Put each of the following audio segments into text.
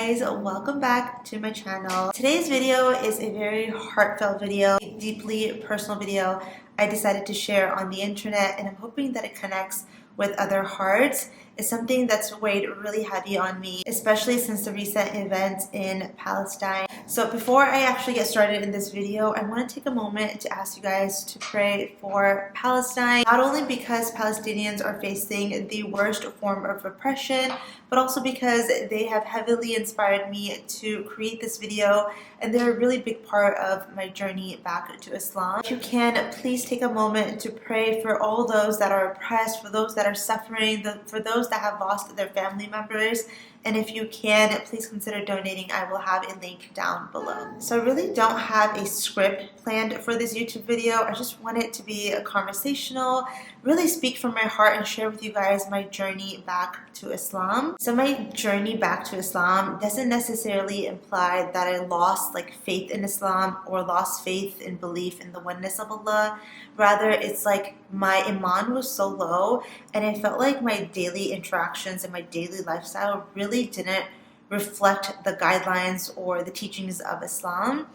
guys, welcome back to my channel. Today's video is a very heartfelt video, a deeply personal video I decided to share on the internet, and I'm hoping that it connects with other hearts. It's something that's weighed really heavy on me, especially since the recent events in Palestine. So before I actually get started in this video, I want to take a moment to ask you guys to pray for Palestine, not only because Palestinians are facing the worst form of repression, but also because they have heavily inspired me to create this video, and they're a really big part of my journey back to Islam. If you can, please take a moment to pray for all those that are oppressed, for those that are suffering, for those that have lost their family members. And if you can, please consider donating. I will have a link down below. So I really don't have a script planned for this YouTube video. I just want it to be a conversational, really speak from my heart and share with you guys my journey back to Islam. So my journey back to Islam doesn't necessarily imply that I lost faith in Islam or lost faith in belief in the oneness of Allah. Rather, it's like my iman was so low, and I felt like my daily interactions and my daily lifestyle really didn't reflect the guidelines or the teachings of Islam.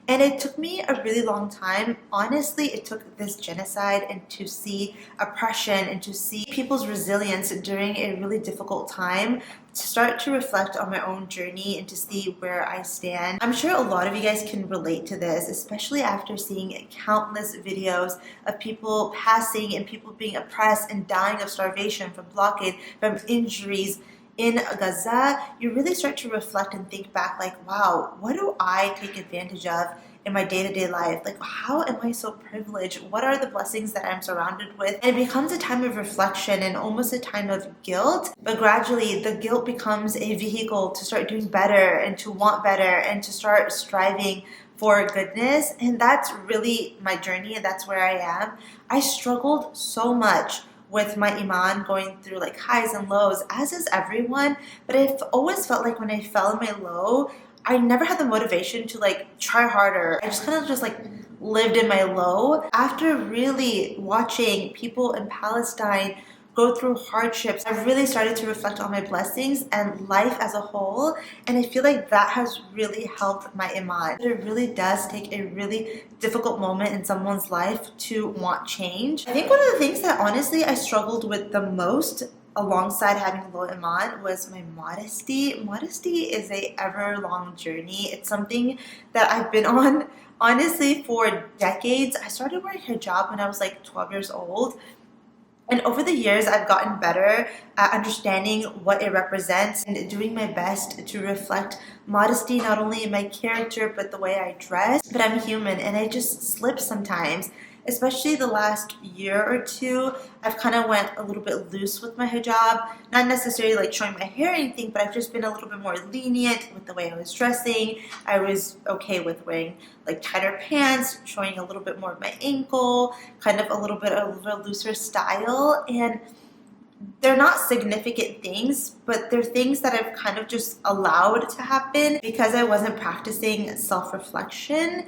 And it took me a really long time. Honestly, it took this genocide and to see oppression and to see people's resilience during a really difficult time to start to reflect on my own journey and to see where I stand. I'm sure a lot of you guys can relate to this, especially after seeing countless videos of people passing and people being oppressed and dying of starvation, from blockade, from injuries in Gaza. You really start to reflect and think back wow, what do I take advantage of in my day-to-day life? How am I so privileged? What are the blessings that I'm surrounded with? And it becomes a time of reflection and almost a time of guilt, but gradually the guilt becomes a vehicle to start doing better and to want better and to start striving for goodness. And that's really my journey, and that's where I am. I struggled so much with my iman, going through highs and lows, as is everyone, but I've always felt like when I fell in my low, I never had the motivation to try harder. I just kind of just lived in my low. After really watching people in Palestine go through hardships, I really started to reflect on my blessings and life as a whole, and I feel like that has really helped my iman. It really does take a really difficult moment in someone's life to want change. I think one of the things that honestly I struggled with the most alongside having low iman was my modesty. Modesty is a ever-long journey. It's something that I've been on honestly for decades. I started wearing hijab when I was 12 years old. And over the years, I've gotten better at understanding what it represents and doing my best to reflect modesty, not only in my character, but the way I dress. But I'm human and I just slip sometimes. Especially the last year or two, I've kind of went a little bit loose with my hijab. Not necessarily showing my hair or anything, but I've just been a little bit more lenient with the way I was dressing. I was okay with wearing tighter pants, showing a little bit more of my ankle, kind of a little bit of a looser style. And they're not significant things, but they're things that I've kind of just allowed to happen because I wasn't practicing self-reflection.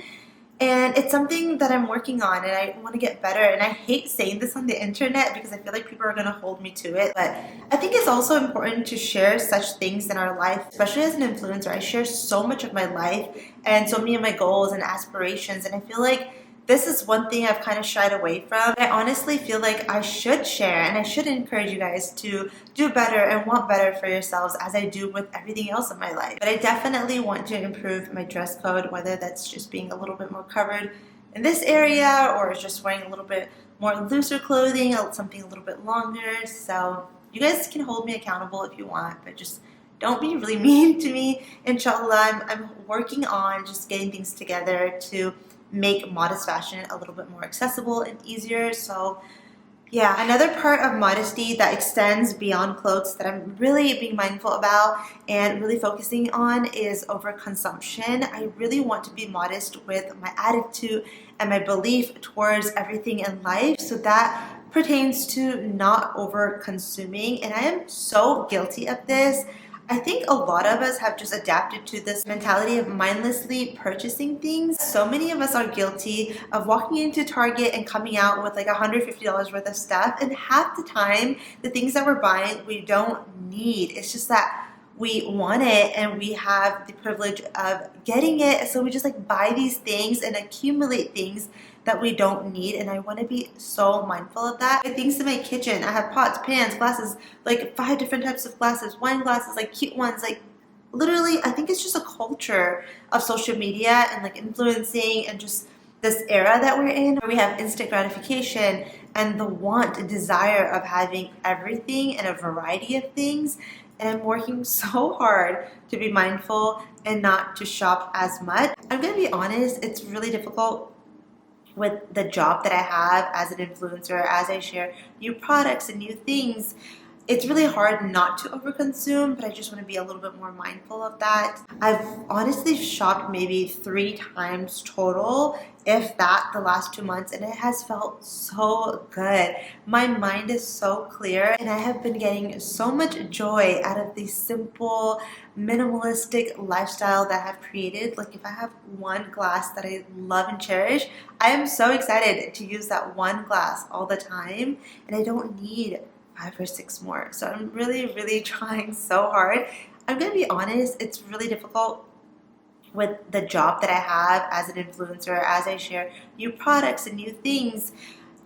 And it's something that I'm working on, and I want to get better. And I hate saying this on the internet because I feel like people are going to hold me to it. But I think it's also important to share such things in our life, especially as an influencer. I share so much of my life and so many of my goals and aspirations. And I feel like this is one thing I've kind of shied away from. I honestly feel like I should share and I should encourage you guys to do better and want better for yourselves, as I do with everything else in my life. But I definitely want to improve my dress code, whether that's just being a little bit more covered in this area or just wearing a little bit more looser clothing, something a little bit longer. So you guys can hold me accountable if you want, but just don't be really mean to me. Inshallah, I'm working on just getting things together to make modest fashion a little bit more accessible and easier. So yeah, another part of modesty that extends beyond clothes that I'm really being mindful about and really focusing on is overconsumption. I really want to be modest with my attitude and my belief towards everything in life. So that pertains to not over consuming, and I am so guilty of this. I think a lot of us have just adapted to this mentality of mindlessly purchasing things. So many of us are guilty of walking into Target and coming out with $150 worth of stuff, and half the time the things that we're buying we don't need. It's just that we want it and we have the privilege of getting it, so we just like buy these things and accumulate things that we don't need. And I want to be so mindful of that. Things in my kitchen, I have pots, pans, glasses, like 5 different types of glasses, wine glasses, like cute ones, like literally I think it's just a culture of social media and like influencing and just this era that we're in, where we have instant gratification and the want and desire of having everything and a variety of things. And I'm working so hard to be mindful and not to shop as much. I'm gonna be honest, it's really difficult with the job that I have as an influencer, as I share new products and new things. It's really hard not to overconsume, but I just want to be a little bit more mindful of that. I've honestly shopped maybe 3 times total, if that, the last 2 months, and it has felt so good. My mind is so clear, and I have been getting so much joy out of the simple, minimalistic lifestyle that I've created. Like if I have one glass that I love and cherish, I am so excited to use that one glass all the time, and I don't need 5 or 6 more. So I'm really trying so hard. I'm gonna be honest, it's really difficult with the job that I have as an influencer, as I share new products and new things.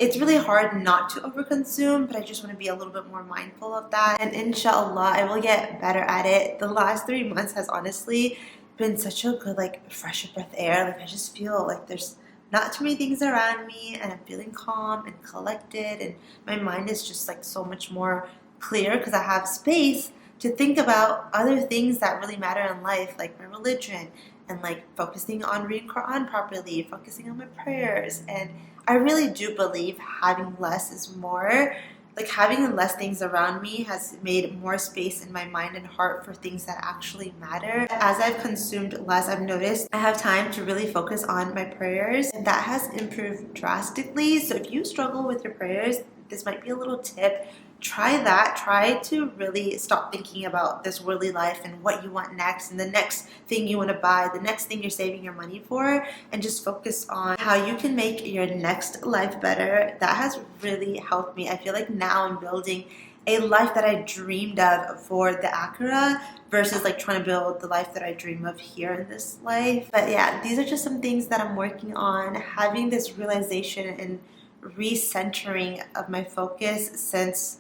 It's really hard not to overconsume, but I just want to be a little bit more mindful of that. And inshallah, I will get better at it. The last 3 months has honestly been such a good, like, fresh breath air. Like I just feel like there's not too many things around me, and I'm feeling calm and collected, and my mind is just like so much more clear because I have space to think about other things that really matter in life, like my religion, and like focusing on reading Quran properly, focusing on my prayers. And I really do believe having less is more. Like having less things around me has made more space in my mind and heart for things that actually matter. As I've consumed less, I've noticed I have time to really focus on my prayers, and that has improved drastically. So if you struggle with your prayers, this might be a little tip. Try that. Try to really stop thinking about this worldly life and what you want next and the next thing you want to buy, the next thing you're saving your money for, and just focus on how you can make your next life better. That has really helped me. I feel like now I'm building a life that I dreamed of for the Akhirah versus like trying to build the life that I dream of here in this life. But yeah, these are just some things that I'm working on, having this realization and recentering of my focus since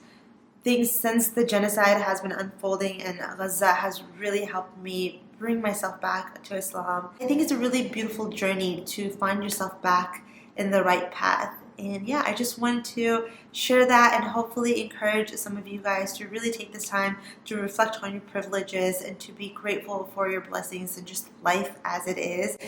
the genocide has been unfolding in Gaza has really helped me bring myself back to Islam. I think it's a really beautiful journey to find yourself back in the right path. And yeah, I just wanted to share that and hopefully encourage some of you guys to really take this time to reflect on your privileges and to be grateful for your blessings and just life as it is.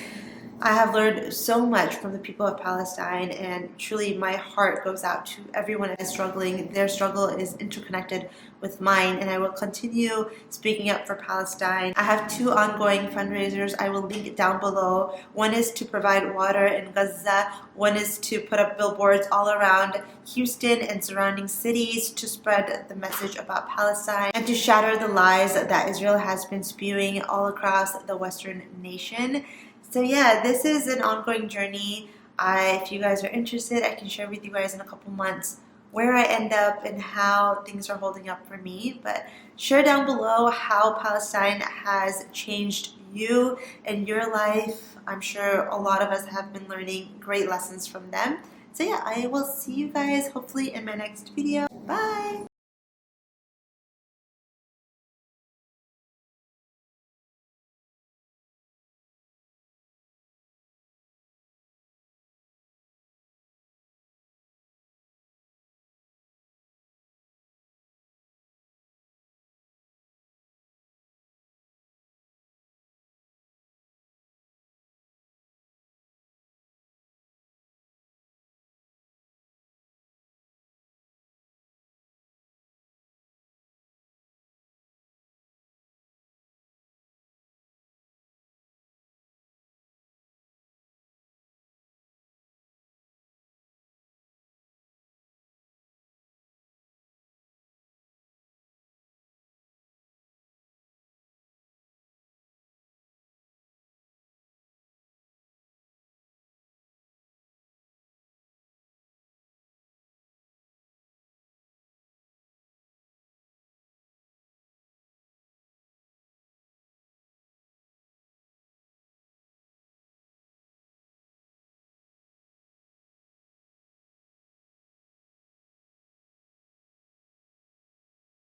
I have learned so much from the people of Palestine, and truly my heart goes out to everyone that is struggling. Their struggle is interconnected with mine, and I will continue speaking up for Palestine. I have 2 ongoing fundraisers. I will link it down below. One is to provide water in Gaza. One is to put up billboards all around Houston and surrounding cities to spread the message about Palestine and to shatter the lies that Israel has been spewing all across the Western nation. So yeah, this is an ongoing journey. If you guys are interested, I can share with you guys in a couple months where I end up and how things are holding up for me. But share down below how Palestine has changed you and your life. I'm sure a lot of us have been learning great lessons from them. So yeah, I will see you guys hopefully in my next video.